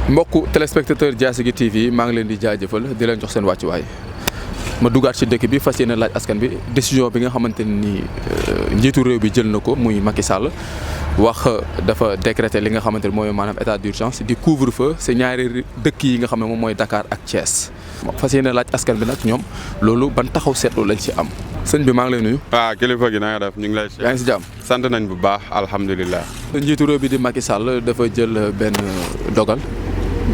mbokku téléspectateur Diassigui TV maa ngi leen di jaajëfal di leen jox seen wàccuwaay ma dugaat ci dëkk bi fas yéene laaj askan bi décision bi nga xamante ni njiitu réew bi jël na ko muy Macky Sall wax dafa décréter li nga xamante ni mooy maanaam état d'urgence di couvre-feu c'est ñaari dëkk yi nga xam ne moom mooy Dakar ak Thiès. fas yéene laaj askan bi nag ñoom loolu ban taxaw seetlu lañ ci am sëñ bi maa ngi lay nuyu. waaw kilifa gi na nga def ñu ngi lay. yaa ngi si jàmm. sant nañ bu baax alhamdulilah. njiitu réew bi di Macky Sall dafa jël benn dogal.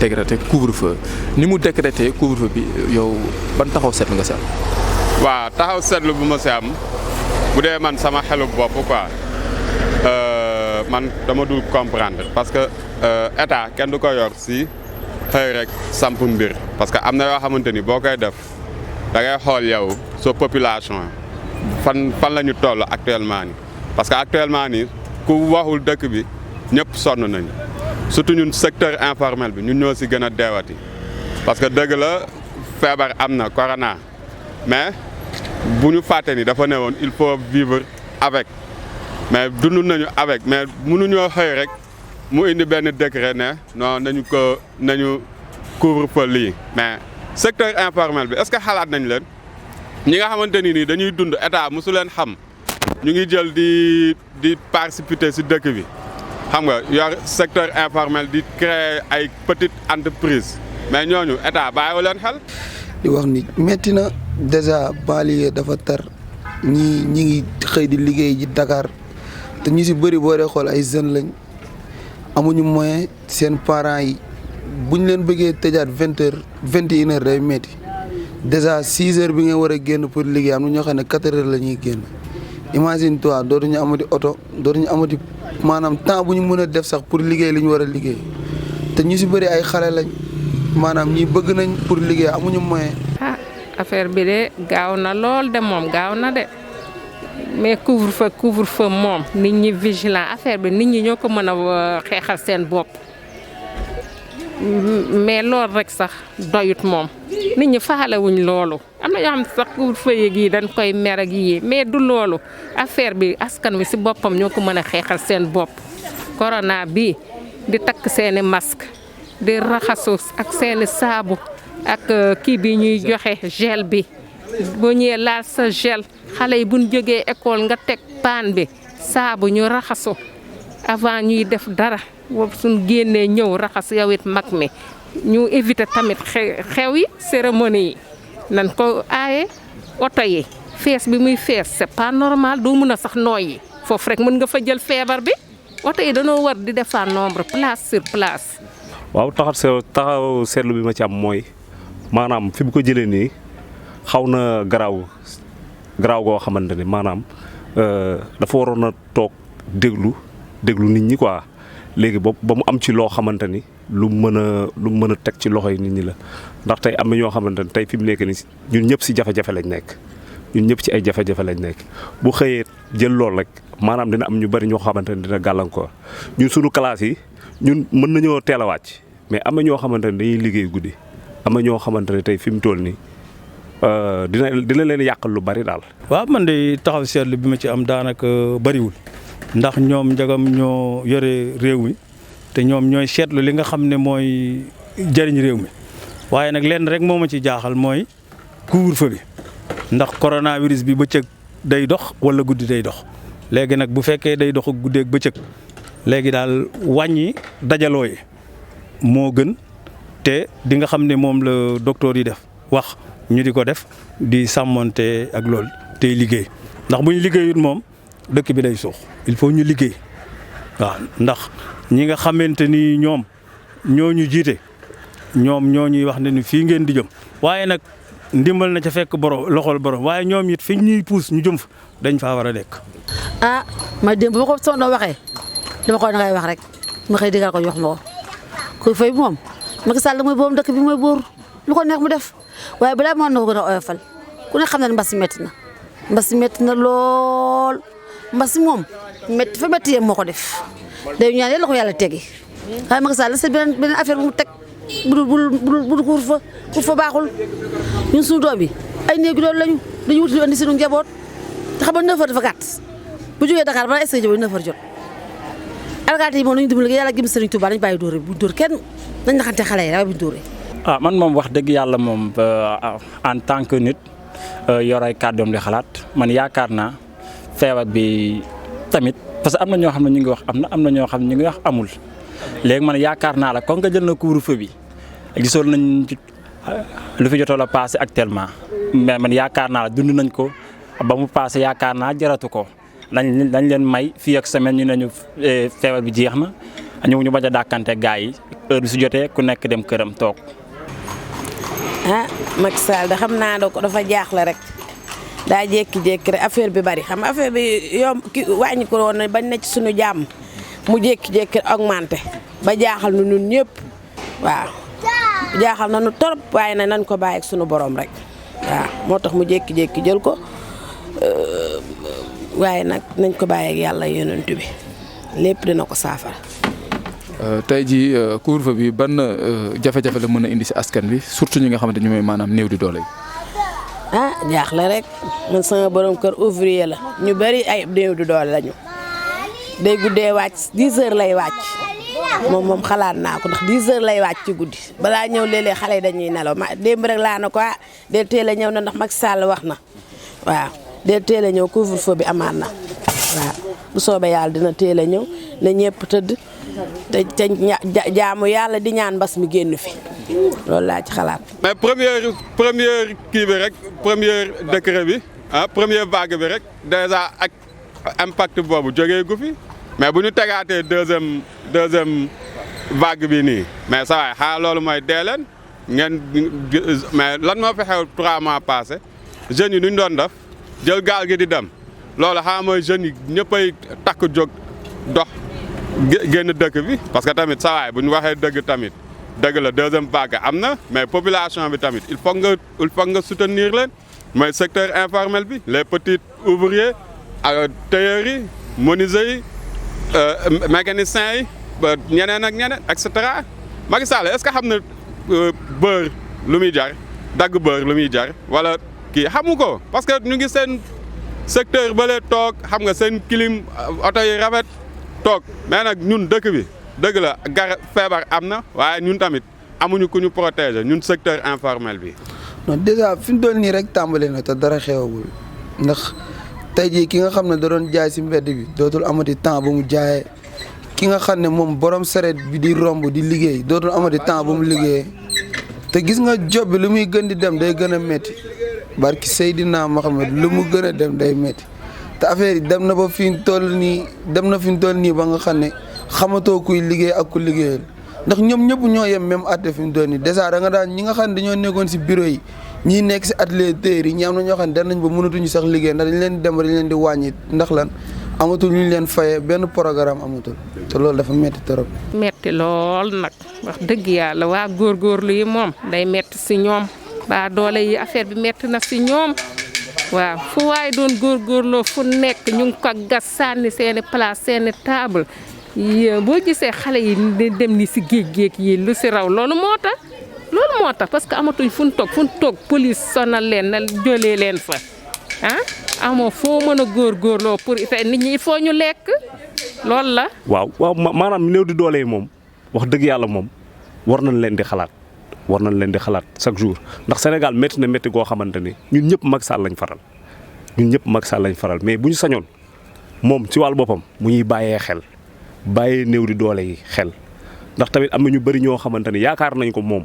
décrété couvre-feu ni mu décrété couvre-feu bi yow ban taxaw seetlu nga si am. waaw taxaw seetlu bu ma si am bu dee man sama xelu bopp quoi man dama dul comprendre parce que état kenn du ko yor si xëy rek samp mbir parce que am na yoo xamante ni boo koy def da ngay xool yow sa population fan la ñu toll actuellement nii parce que actuellement nii ku waxul dëkk bi ñëpp sonn nañu. surtout ñun secteur informel bi ñun ñoo si gën a deewati parce que dëgg la feebar am na corona mais bu ñu fàtte ni dafa ne woon il faut vivre avec mais dund nañu avec mais mënuñoo xëy rek mu indi benn décret ne non nañu couvre-feu lii mais secteur informel bi est-ce que xalaat nañ leen ñi nga xamante ni nii dañuy dund état mosu leen xam ñu ngi jël di participer si dëkk bi. xam nga yor secteur informel di créer ay petites entreprises mais ñooñu état bàyyiwu leen xel. di wax ni métti na déjà banlieue dafa tar ñi ngi xëy di liggéey ji Dakar te ñu si bëri boo dee xool ay jeunes lañ amuñu moyen seen parents yi buñ leen bëggee tëjaat 21 heures day métti déjà 6 heures bi nga war a génn pour liggéey am na ñoo xam ne 4 heures la ñuy génn imagine toi dootuñu amati oto dootuñu amati. maanaam temps bu ñu mën a def sax pour liggéey li ñu war a liggéey te ñu si bëri ay xale lañ maanaam ñi bëgg nañ pour liggéey amuñu moyen. affaire bi de gaaw na lool de moom gaaw na de mais couvre-feu moom nit ñi vigilant affaire bi nit ñi ñoo ko mën a xeexal seen bopp mais loolu rek sax doyut moom nit ñi faxalewuñ loolu am na yoo xam ne sax couvre-feu yi dañ koy mer ak yii mais du loolu affaire bi askan wi si boppam ñoo ko mën a xeexal seen bopp corona bi di takk seeni masque di raxasu ak seeni saabu ak kii bi ñuy joxe gel bi boo ñëwee laal sa gel xale yi buñ jógee école nga teg paan bi saabu ñu raxasu avant ñuy def dara suñ génnee ñëw raxas yow it mag mi ñu éviter tamit xew yi cérémonie yi nan ko aaye oto yi fees bi muy fees c'est pas normal doo mën a sax nooyi foofu rek mën nga fa jël feebar bi oto yi dañoo war di defar nombre place sur place. waaw taxaw seetlu bi ma ci am mooy maanaam fi mu ko jëlee nii xaw na garaaw goo xamante ni maanaam dafa waroon a toog déglu nit ñi quoi léegi ba mu am ci loo xamante ni lu mën a teg ci loxo yi nit ñi la ndax tey am na ñoo xamante ni tey fi mu nekk ni ñun ñëpp si jafe-jafe lañ nekk ñun ñëpp ci ay jafe-jafe lañ nekk bu xëyee jël lool rek maanaam dina am ñu bari ñoo xamante ni dina gàllankoor ñun suñu classe yi ñun mën nañoo teel a wàcc mais am na ñoo xamante ni dañuy liggéey guddi am na ñoo xamante ne tey fi mu toll nii dina leen yàqal lu bari daal. waaw man de taxaw seetlu bi ma ci am daanaka bariwul ndax ñoom njagam ñoo yore réew mi te ñoom ñooy seetlu li nga xam ne mooy jëriñ réew mi waaye nag lenn rek moo ma ci jaaxal mooy couvre-feu bi ndax coronavirus bi bëccëg day dox wala guddi day dox léegi nag bu fekkee day dox guddeeg bëccëg léegi daal wàññi dajaloo yi moo gën te di nga xam ne moom la docteur yi def wax ñu di ko def di sàmmonte ak loolu tey liggéey ndax bu ñu liggéeyut moom dëkk bi day suux il faut ñu liggéey waaw ndax ñi nga xamante ni ñoom ñoo ñu jiite ñoom ñoo ñuy wax ne ni fii ngeen di jëm waaye nag ndimbal na ca fekk borom loxol borom waaye ñoom it fi ñuy puus ñu jëm fa dañ faa war a nekk. ma démb bu ko soxna waxee dama ko ngay wax rek ma xëy digal ko jox ma ko fay moom Macky Sall mooy boobu dëkk bi mooy buur lu ko neex mu def waaye balaa mën na ko gën a oyofal ku ne xam na ne mbas mi métti na lool mbas moom métti fa métti yem moo ko def day ñaan yàlla ko yàlla tegi waaye Macky Sall c'est beneen affaire bu mu teg bu couvre-feu baaxul ñun suñu doom yi ay néegi doon lañu dañu wuti andi suñu njaboot te xam nga 9 heures dafa gàtt bu jógee Dakar balaa est-ce que 9 heures jot alkaati yi moom nañu dimbali yàlla gëm Serigne Touba nañu bàyyi dóor bu dóor kenn nañ naxante xale yi raw bi dóore. man moom wax dëgg yàlla moom en tant que nit yor ay kàddoom di xalaat man yaakaar naa feebar bi tamit parce que am na ñoo xam ne ñu ngi wax am na ñoo xam ne ñu ngi wax amul léegi man yaakaar naa la kon nga jël na couvre-feu bi gisoon nañ ci lu fi jotoo la passé actuellement mais man yaakaar naa la dund nañ ko ba mu passé yaakaar naa jaratu ko dañ leen may fii ak semaine ñu ne ñu feebar bi jeex na ñu bañ a dàkkante gaa yi heure bi su jotee ku nekk dem këram toog. Macky Sall da xam naa dafa jaaxle rek daa jékki-jékki rek affaire bi bari xam affaire bi yomb wàññi ko woon bañ na ci suñu jàmm mu jékki-jékki augmenté ba jaaxal nu ñun ñëpp waaw jaaxal na nu torop waaye nag nañ ko bàyyi ak suñu borom rek waaw moo tax mu jékki-jékki jël ko waaye nag nañ ko bàyyi ak yàlla yonent bi lépp dina ko saafara. tey jii couvre-feu bi ban jafe-jafe la mën a indi si askan bi surtout ñi nga xamante ñu mooy maanaam néew di doole yi. jaaxle rek man sama borom kër ouvrier la ñu bari ay néew di doole lañu day guddee wàcc 10 heures lay wàcc moom xalaat naa ko ndax 10 heures lay wàcc ci guddi balaa ñëw léeg-léeg xale yi dañuy nelaw démb rek laa na ko del teel a ñëw na ndax Macky Sall wax na waaw del teel a ñëw couvre-feu bi amaat na waaw bu soobee yàlla dina teel a ñëw na ñëpp tëdd te jaamu yàlla di ñaan mbas mi génn fi loolu laa ci xalaat. mais première kii bi rek première décret bi première vague bi rek déjà ak impact boobu jógee gu fi mais bu ñu tegaatee deuxième vague bi nii mais sa waay xanaa loolu mooy dee leen ngeen mais lan moo fi xew 3 mois passé jeunes yi nu ñu doon def jël gaal gi di dem loolu xanaa mooy jeunes yi ñëppay takk jóg dox. génn dëkk bi parce que tamit saa waay bu ñu waxee dëgg tamit dëgg la deuxième vague am na mais population bi tamit il faut nga soutenir leen mooy secteur informel bi les petits ouvriers ak tailleurs yi menuisiers yi mécaniciens yi ba ñeneen ak ñeneen et cetera. Macky Sall est-ce que xam na beurre lu muy jar dagg beurre lu muy jar wala kii xamu ko parce que ñu ngi seen secteur ba lee toog xam nga seen clim oto yi rafet. toog mais nag ñun dëkk bi dëgg la feebar am na waaye ñun tamit amuñu ku ñu protéger ñun secteur informel bi. non déjà fi mu doon nii rek tàmbale na te dara xewagul ndax tey jii ki nga xam ne da doon jaay si mbedd bi dootul amati temps ba mu jaayee ki nga xam ne moom borom sareet bi di romb di liggéey dootul amati temps ba mu liggéeyee te gis nga job bi lu muy gën di dem day gën a métti barki Seydina Mohamed lu mu gën a dem day métti. te affaire yi dem na ba fi mu toll nii ba nga xam ne xamatoo kuy liggéey ak ku liggéeyal ndax ñoom ñëpp ñoo yem même atte fi mu toll nii dèjà da nga daan ñi nga xam ne dañoo nekkoon si bureau yi ñii nekk si atelier tailleur yi ñi am na ñoo xam ne dem nañ ba mënatuñu sax liggéey ndax dañ leen di dem ba dañ leen di wàññi ndax lan amatul ñu leen fayee benn programme amatul te loolu dafa metti trop. metti lool nag wax dëgg yàlla waa góorgóorlu yi moom day metti si ñoom waa doole yi affaire bi metti na si ñoom. waaw fu waaye doon góorgóorloo fu nekk ñu ngi ko gas sànni seeni place seeni table boo gisee xale yi dem ni si géej yi lu si raw loolu moo tax parce que amatuñ fu ñu toog police sonal leen na jëlee leen fa amoo foo mën a góorgóorloo pour nit ñi il faut ñu lekk loolu la. waaw maanaam néew di doole yi moom wax dëgg yàlla moom war nañ leen di xalaat chaque jour ndax Sénégal métti na métti goo xamante ni ñun ñëpp Macky Sall lañ faral mais bu ñu sañoon moom ci wàllu boppam mu ñuy bàyyee néew di doole yi xel ndax tamit am na ñu bëri ñoo xamante ni yaakaar nañ ko moom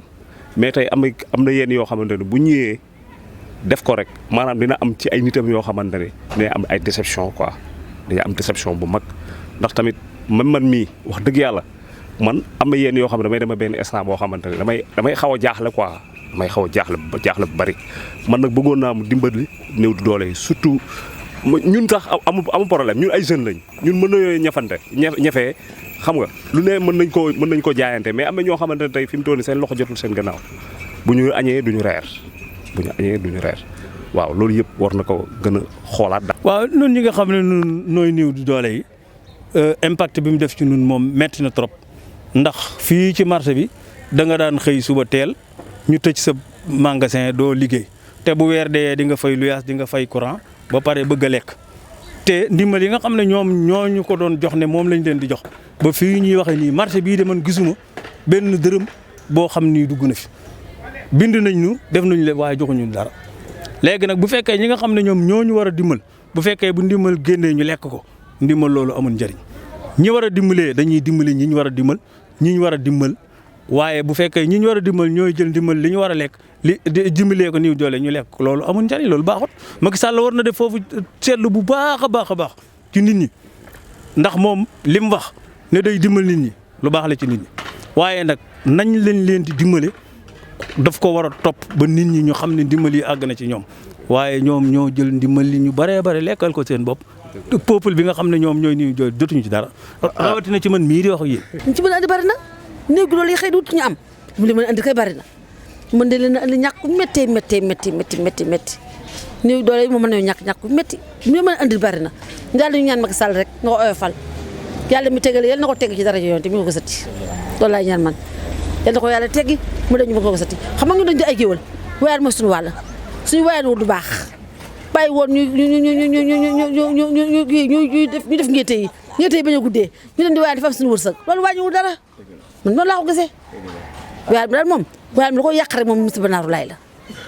mais tey am na yenn yoo xamante ni bu ñëwee def ko rek maanaam dina am ci ay nitam yoo xamante ni dina am ay déception quoi dañu am déception bu mag ndax tamit man mii wax dëgg yàlla. man am na yenn yoo xam ne damay dema benn instant boo xamante ne damay xaw a jaaxle quoi damay xaw a jaaxle bu bari man nag bëggoon naa mu dimbali néew di doole yi surtout ñun sax amu problème ñun ay jeunes lañ ñun mën na yooyu ñafee xam nga lu ne mën nañ ko jaayante mais am na ñoo xamante ne tey fi mu toll nii seen loxo jotul seen gannaaw bu ñu añee duñu reer waaw loolu yëpp war na ko gën a xoolaat daal. waaw ñun ñi nga xam ne ñun nooy néew di doole yi impact bi mu def ci ñun moom metti na trop. ndax fii ci marché bi da nga daan xëy suba teel ñu tëj sa magasin doo liggéey te bu weer dee di nga fay luyaas di nga fay courant ba pare bëgg a lekk te ndimbal yi nga xam ne ñoom ñooñu ko doon jox ne moom lañ leen di jox ba fii ñuy waxee nii marché bii de man gisuma benn dërëm boo xam ni dugg na fi bind nañ ñu def nañu leen waaye joxuñu dara léegi nag bu fekkee ñi nga xam ne ñoom ñoo ñu war a dimbal bu fekkee bu ndimbal génnee ñu lekk ko ndimbal loolu amul njëriñ ñi war a dimbalee dañuy dimbali ñi ñu war a dimbal ñi ñu war a dimbal waaye bu fekkee ñi ñu war a dimbal ñooy jël dimbal li ñu war a lekk li dimbalee ko niw doole ñu lekk loolu amul njëriñ loolu baaxut Macky Sall war na def foofu seetlu bu baax a baax a baax ci nit ñi ndax moom li mu wax ne day dimbal nit ñi lu baax la ci nit ñi waaye nag nañ leen di dimbale daf ko war a topp ba nit ñi ñu xam ne ndimbal yi àgg na ci ñoom waaye ñoom ñoo jël ndimbal li ñu baree bare lekkal ko seen bopp peuple bi nga xam ne ñoom ñooy niw doole jotuñu ci dara rawatina ci man mii di wax ak yéen. ñu ci mën a andi bari na néegu loolu yi xëy wut ñu am mu li mën a andi kay bari na mën de leen a andi ñàkk métti néew doole yi moom mën nañoo ñàkk métti ñu mën a andi bari na daal ñu ñaan Macky Sall rek nga ko oyofal yàlla mi tegal yàlla na ko tegg ci dara yoon te mi nga ko sëtti loolu laay ñaan man yàlla na ko yàlla teggi mu dañu ma ko sëtti xam nga ñu dañ di ay géwal wayaat mooy suñu wàll suñu wayaat wu du baax bàyyi woon ñu def ngéete yi bañ a guddee ñu dem di wayaat dafa am suñu wërsëg loolu wàññiwul dara man noonu laa ko gisee wayaat bi daal moom wayaat bi lu ko yàq rek moom musiba naaru laay la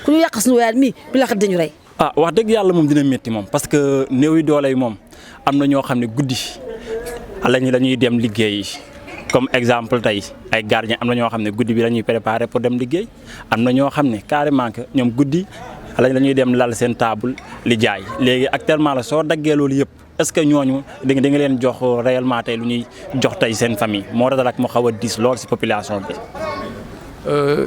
ku ñu yàq suñu wayaat mii bi la xat dañu rey wax dëgg yàlla moom dina métti moom parce que néew yi doole yi moom am na ñoo xam ne guddi lañuy dem liggéey comme exemple tey ay gardien am na ñoo xam ne guddi bi la ñuy préparer pour dem liggéey am na ñoo xam ne carrément que ñoom guddi la ñuy dem lal seen table li jaay léegi actuellement la soo daggee loolu yëpp est-ce que ñooñu da nga leen jox réellement tey lu ñuy jox tey seen famille moo tax ak mu xaw a diis lool ci population bi.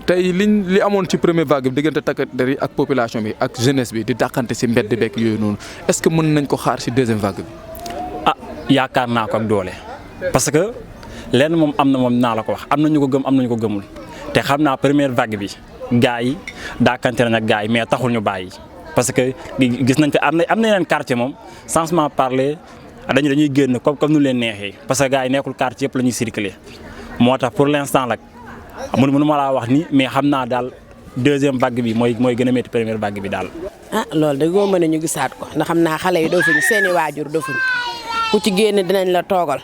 tey li amoon ci première vague bi diggante takk der yi ak population bi ak jeunesse bi di dàqante ci mbedd beeg yooyu noonu est-ce que mën nañ ko xaar ci deuxième vague bi. yaakaar naa ko ak doole parce que lenn moom am na moom naa la ko wax am na ñu ko gëm am na ñu ko gëmul te xam naa première vague bi gars yi dàqante nañ ak gars yi mais taxul ñu bàyyi parce que gis nañ fi am na yeneen quartier moom franchement parler dañuy génn comme nu leen neexee parce que gars yi nekkul quartier yëpp la ñuy circuler moo tax pour l'instant nag mënu ma laa wax ni mais xam naa daal deuxième vague bi mooy gën a métti première vague bi daal. loolu da goo mën a ñu gisaat ko ndax xam naa xale yi dofuñu seeni waajur dofuñu ku ci génn dinañ la toogal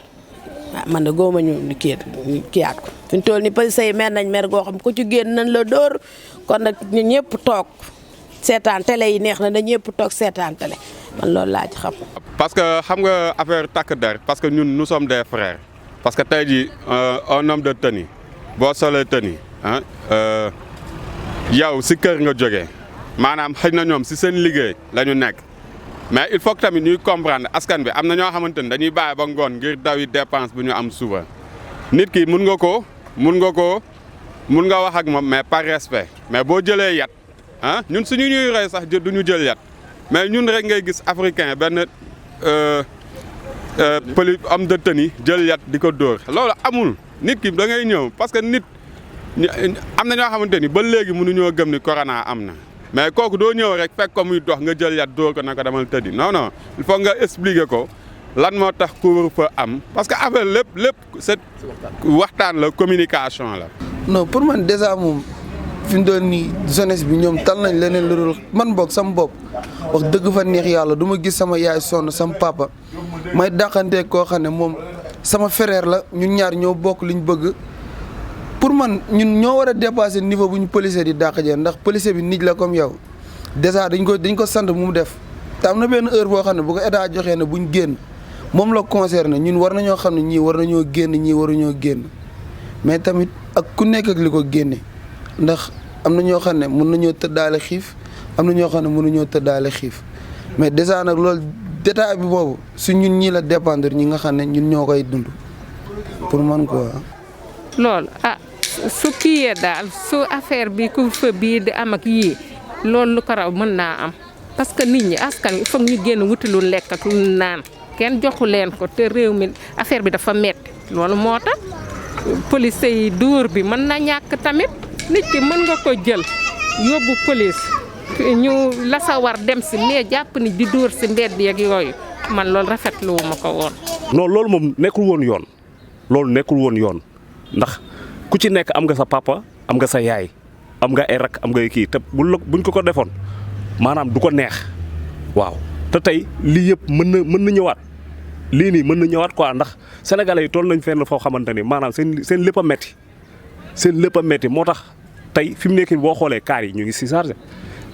man de góoma ñu kiyaat ko fi ñu toll ni police yi mer nañ mer goo xam ku ci génn nañ la dóor kon nag ñu ñëpp toog seetaan télé yi neex na da ñëpp toog seetaan télé man loolu laa ci xam. parce que xam nga affaire takk der parce que ñun nous sommes des frères parce que tey jii un homme de tenue boo solee tenue yow si kër nga jógee maanaam xëy na ñoom si seen liggéey la ñu nekk. mais il faut que tamit ñuy comprendre askan bi am na ñoo xamante ni dañuy bàyyi ba ngoon ngir dawi dépense bu ñu am suba nit ki mun nga wax ak moom mais par respect mais boo jëlee yat ñun suñu ñuy rey sax duñu jël yat mais ñun rek ngay gis africain benn homme de tenue jël yat di ko dóor loolu amul nit ki da ngay ñëw parce que nit am na ñoo xamante ni ba léegi mënuñoo gëm ni corona am na. mais kooku doo ñëw rek fekk ko muy dox nga jël yat dóor ko naka demal tëddi non il faut nga expliquer ko lan moo tax couvre-feu am parce que affaire lépp c'est waxtaan la communication la. non pour man déjà moom fi mu doon nii jeunesse bi ñoom tal nañ leneen lu dul man boog sama bopp wax dëgg fa neex yàlla du ma gis sama yaay sonn sama papa may dàqantee koo xam ne moom sama frère la ñun ñaar ñoo bokk liñ bëgg. pour man ñun ñoo war a dépasser niveau bu ñu policier di dàq jeen ndax policier bi nit la comme yow déjà dañ ko sant mu def te am na benn heure boo xam ne bu ko état joxee ne buñ génn moom la concerné ñun war nañoo xam ne ñii war nañoo génn ñii waruñoo génn mais tamit ak ku nekk ak li ko génne ndax am na ñoo xam ne mën nañoo tëddaale xiif am na ñoo xam ne mënuñoo tëddaale xiif mais déjà nag loolu détail bi boobu su ñun ñii la dépendre ñi nga xam ne ñun ñoo koy dund pour man quoi. loolu su kiyee daal su affaire bi couvre-feu bii di am ak yii loolu lu ko raw mën naa am parce que nit ñi askan wi foog ñu génn wuti lu lekk ak lu naan kenn joxu leen ko te réew mi affaire bi dafa metti loolu moo tax police yi dóor bi mën na ñàkk tamit nit ki mën nga ko jël yóbbu police ñu la sa war dem si mais jàpp ni di dóor si mbedd yeeg yooyu man loolu rafetlu wu ma ko woon. non loolu moom nekkul woon yoon ndax. ku ci nekk am nga sa papa am nga sa yaay am nga ay rak am nga kii te buñ ko defoon maanaam du ko neex waaw te tey lii yëpp mën na ñëwaat lii nii mën na ñëwaat quoi ndax sénégalais yi toll nañ fenn foo xamante ni maanaam seen lépp a metti seen lépp a métti moo tax tey fi mu nekk boo xoolee kaar yi ñu ngi si chargé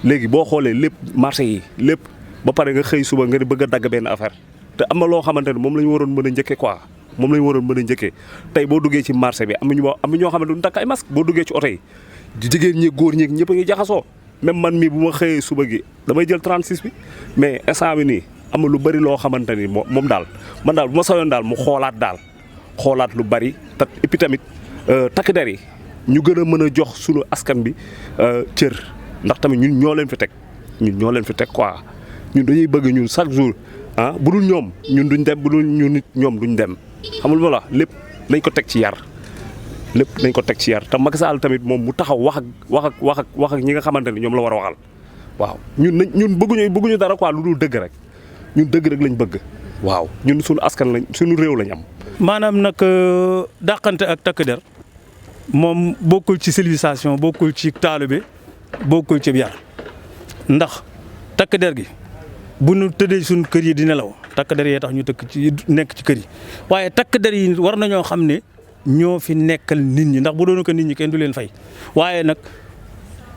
léegi boo xoolee lépp marché yi lépp ba pare nga xëy suba nga di bëgg a dagg benn affaire te am na loo xamante ne moom la ñu waroon mën a njëkkee quoi moom la ñu waroon mën a njëkkee tey boo duggee ci marché bi am na ñoo xamante ne du takk ay masque boo duggee ci oto yi jigéen ñi góor ñi ñëpp a ngi jaxasoo même man mii bu ma xëyee suba gi damay jël 36 bi mais instant bi nii am na lu bari loo xamante ni moom daal man daal bu ma sayoon daal mu xoolaat lu bari te et puis tamit takk der yi ñu gën a mën a jox sunu askan bi cër ndax tamit ñun ñoo leen fi teg quoi ñun dañuy bëgg ñun chaque jour bu dul ñoom ñun duñ dem bu dul ñun nit ñoom duñ dem xamul ma la lépp nañ ko teg ci yar te Macky Sall tamit moom mu taxaw wax ak ñi nga xamante ne ñoom la war a waxal waaw ñun bëgguñu dara quoi lu dul dëgg rek ñun dëgg rek lañ bëgg waaw ñun suñu askan lañ suñu réew lañ am. maanaam nag dàqante ak takk der moom bokkul ci civilisation bokkul ci taalibe bokkul ci yar ndax takk der gi bu ñu tëddee suñu kër yi di nelaw takk der yee tax ñu nekk ci kër yi waaye takk der yi war nañoo xam ne ñoo fi nekkal nit ñi ndax bu doon ko nit ñi kenn du leen fay waaye nag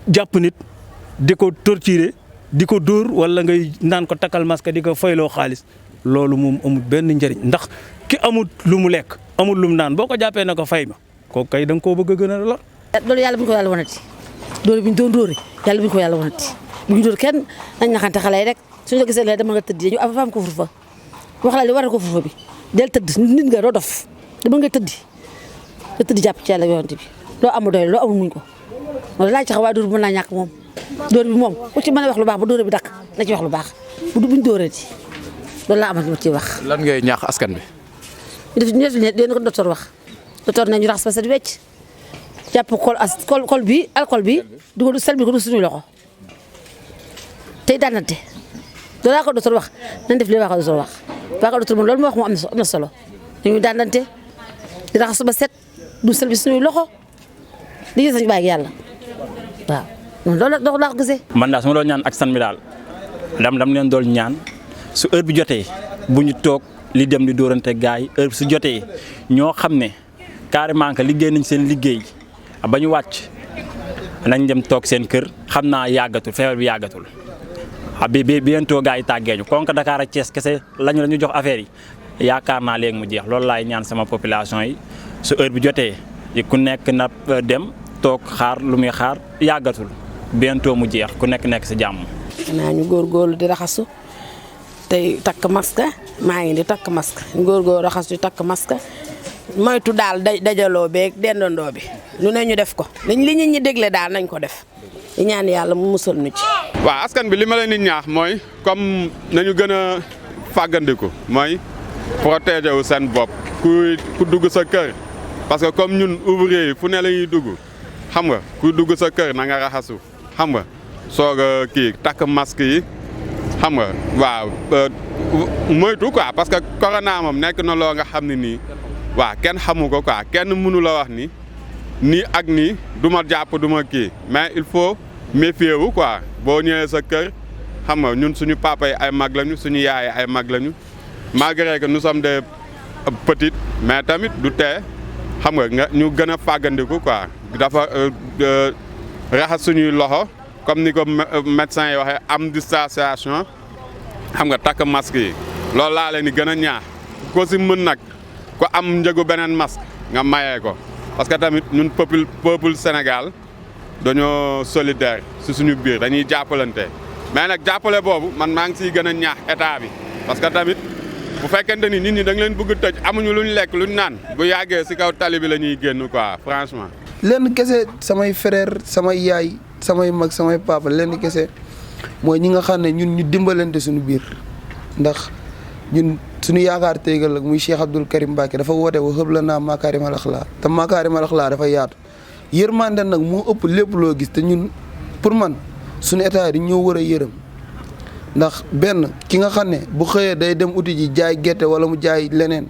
jàpp nit di ko torturer di ko dóor wala ngay naan ko takkal masque di ko fayloo xaalis loolu moom amul benn njëriñ ndax ki amul lu mu lekk amul lu mu naan boo ko jàppee na ko fay ma kooku kay da nga koo bëgg a gën a lor. loolu yàlla bu ñu ko yàlla wanati dóor bi ñu doon dóore yàlla bu ñu ko yàlla wanati bu ñu dóor kenn nañ naxante xale yi rek suñu la gisee léegi dama nga tëdd ñu am ko furfa wax la li war a ko furfa bi del tëdd nit nga doo dof dama nga tëdd jàpp ci yàlla yonent bi loo amul doy loo amul muñ ko loolu laaj tax waaye dóor bi mën naa ñàkk moom dóor bi moom ku ci mën a wax lu baax ba dóor bi dakk na ci wax lu baax buñ dóoree di loolu laa amal li ma ciy wax. lan ngay ñaax askan bi. ñu def leen ko docteur wax docteur nañu raxas ba set wecc jàpp alcool bi dugal sel bi ko du suñuy loxo tey daanante loolu laa ko docteur wax nañ def li wax docteur wax waa ko docteur moom loolu moo wax moom am na solo dañuy daanante di raxas ba set du sel bi suñuy loxo li ñu sañ bàyyi yàlla waaw loolu laa ko gisee. man daal su ma doon ñaan ak san mi daal dam leen dool ñaan su heure bi jotee bu ñu toog li dem di dóorante gars yi heure bi su jotee ñoo xam ne carrément que liggéey nañ seen liggéey ba ñu wàcc nañ dem toog seen kër xam naa yàggatul feebar bi yàggatul bi bientôt gars yi tàggee ñu kon Dakar ak Thiès kese lañu jox affaire yi yaakaar naa léegi mu jeex loolu laay ñaan sama population yi su heure bi jotee ku nekk na dem toog xaar lu muy xaar yàggatul bientôt mu jeex ku nekk si jàmm. naa ñu góorgóorlu di raxasu tey takk masque maa ngi di takk masque ñu góorgóorlu raxasu di takk masque moytu daal dajaloo beeg dendandoo bi lu ne ñu def ko li nit ñi dégle daal nañ ko def di ñaan yàlla mu musal nu ci. waaw askan bi li ma leen di ñaax mooy comme nañu gën a fàggandiku mooy protéger wu seen bopp ku dugg sa kër parce que comme ñun ouvrier yi fu ne la ñuy dugg xam nga ku dugg sa kër na nga raxasu xam nga soog a kii takk masque yi xam nga waaw moytu quoi parce que corona moom nekk na loo nga xam ne nii waaw kenn xamu ko quoi kenn mënu la wax ni nii ak nii du ma jàpp du ma kii mais il faut méfier wu quoi boo ñëwee sa kër xam nga ñun suñu papa yi ay mag lañu suñu yaay yi ay mag lañu malgré que nous sommes des petites mais tamit du tee xam nga ñu gën a fàggandiku quoi dafa raxas suñuy loxo comme ni ko médecin yi waxee am distanciation xam nga takk masque yi loolu laa leen di gën a ñaax ko si mën nag ko am njëgu beneen masque nga mayee ko parce que tamit ñun peuple Sénégal dañoo solidaire si suñu biir dañuy jàppalante mais nag jàppale boobu man maa ngi siy gën a ñaax état bi parce que tamit bu fekkente ni nit ñi da nga leen bëgg tëj amuñu luñ lekk luñ naan bu yàggee si kaw tali bi la ñuy génn quoi franchement. lenn kese samay frère samay yaay samay mag samay papa lenn kese mooy ñi nga xam ne ñun ñu dimbalante suñu biir ndax ñun suñu yaakaar téegal ak muy Cheikh Abdoul Karim Mbacké dafa woote wa xëb la naa makaarimal axlaa te makaarimal axlaa dafa yaatu yërmande nag moo ëpp lépp loo gis te ñun pour man suñu état yi ñoo war a yërëm ndax benn ki nga xam ne bu xëyee day dem uti ji jaay gerte wala mu jaay leneen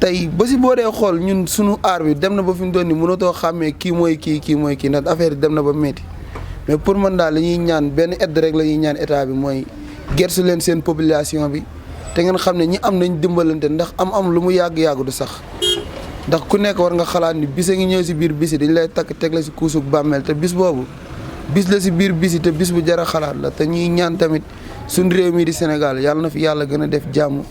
tey ba si boo dee xool ñun suñu aar bi dem na ba fi mu doon ni mënatoo xàmmee kii mooy kii mooy kii ndax affaire yi dem na ba métti mais pour man daal la ñuy ñaan benn aide rek la ñuy ñaan état bi mooy gersu leen seen population bi te ngeen xam ne ñi am nañ dimbalante ndax am lu mu yàgg-yàgg du sax ndax ku nekk war nga xalaat ni bis a ngi ñëw si biir bis yi dañ lay takk teg la si kuusug bàmmeel te bis boobu bis la si biir bis yi te bis bu jar a xalaat la te ñuy ñaan tamit suñ réew mi di Sénégal yàlla na fi yàlla gën a def jàmm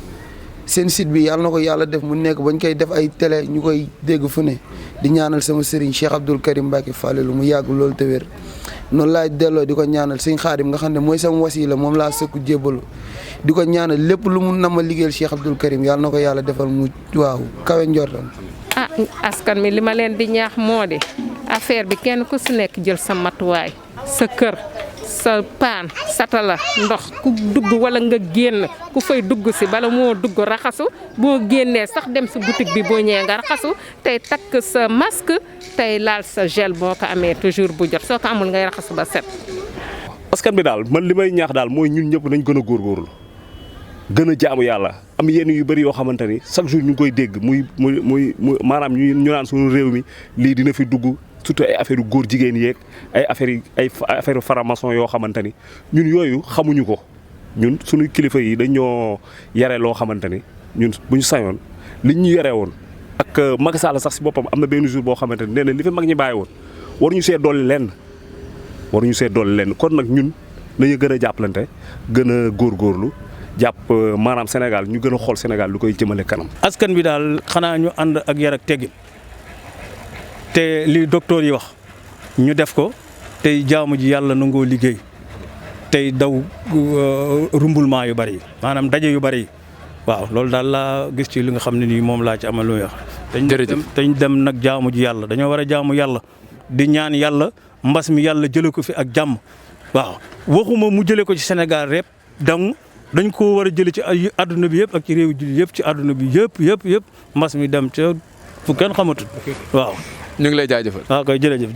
seen site bi yàlla na ko yàlla def mu nekk bañ koy def ay télé ñu koy dégg fu ne di ñaanal sama sëriñ Cheikh Abdoul Karim Mbacké Fallilou mu yàgg loolu te wér noonu laay delloo di ko ñaanal sëñ Xaadim nga xam ne mooy sama wasila moom laa sëkku jébbalu di ko ñaanal lépp lu mu nama liggéeyal Cheikh Abdoul Karim yàlla na ko yàlla defal mu waaw kawe njortam. ah askan mi li ma leen di ñaax moo di affaire bi kenn ku si nekk jël sa matuwaay sa kër sa paan satala ndox ku dugg wala nga génn ku fay dugg si bala moo dugg raxasu boo génnee sax dem si boutique bi boo ñëwee nga raxasu tey takk sa masque tey laal sa gel boo ko amee toujours bu jot soo ko amul ngay raxasu ba set. askan bi daal man li may ñaax daal mooy ñun ñëpp nañ gën a góorgóorlu gën a jaamu yàlla am yenn yu bëri yoo xamante ni chaque jour ñu ngi koy dégg muy maanaam ñu naan suñu réew mi lii dina fi dugg surtout ay affaire yu góor jigéen yeeg ay affaire faramason yoo xamante ni ñun yooyu xamuñu ko ñun suñu kilifa yi dañoo yare loo xamante ni ñun bu ñu sañoon liñ ñu yare woon ak Macky Sall sax si boppam am na benn jour boo xamante ni nee na li fi mag ñi bàyyi woon waruñu see dolli lenn kon nag ñun nañu gën a jàppalante gën a góorgóorlu jàpp maanaam Sénégal ñu gën a xool Sénégal lu koy jëmale kanam. askan bi daal xanaa ñu ànd ak yar ak teggin te li docteur yi wax ñu def ko tey jaamu ji yàlla nangoo liggéey tey daw rumbulement yu bari maanaam daje yu bari waaw loolu daal laa gis ci li nga xam ne nii moom laa ci amal lu muy wax. dañ dem nag jaamu ji yàlla dañoo war a jaamu yàlla di ñaan yàlla mbas mi yàlla jëlee ko fi ak jàmm waaw waxuma mu jëlee ko ci Sénégal rek donc dañ ko war a jëlee ci àdduna bi yëpp ak ci réew ji yëpp ci àdduna bi yëpp mbas mi dem ca fu kenn xamatul waaw. ñu ngi lay jaajëfal. waaw kay jërëjëf.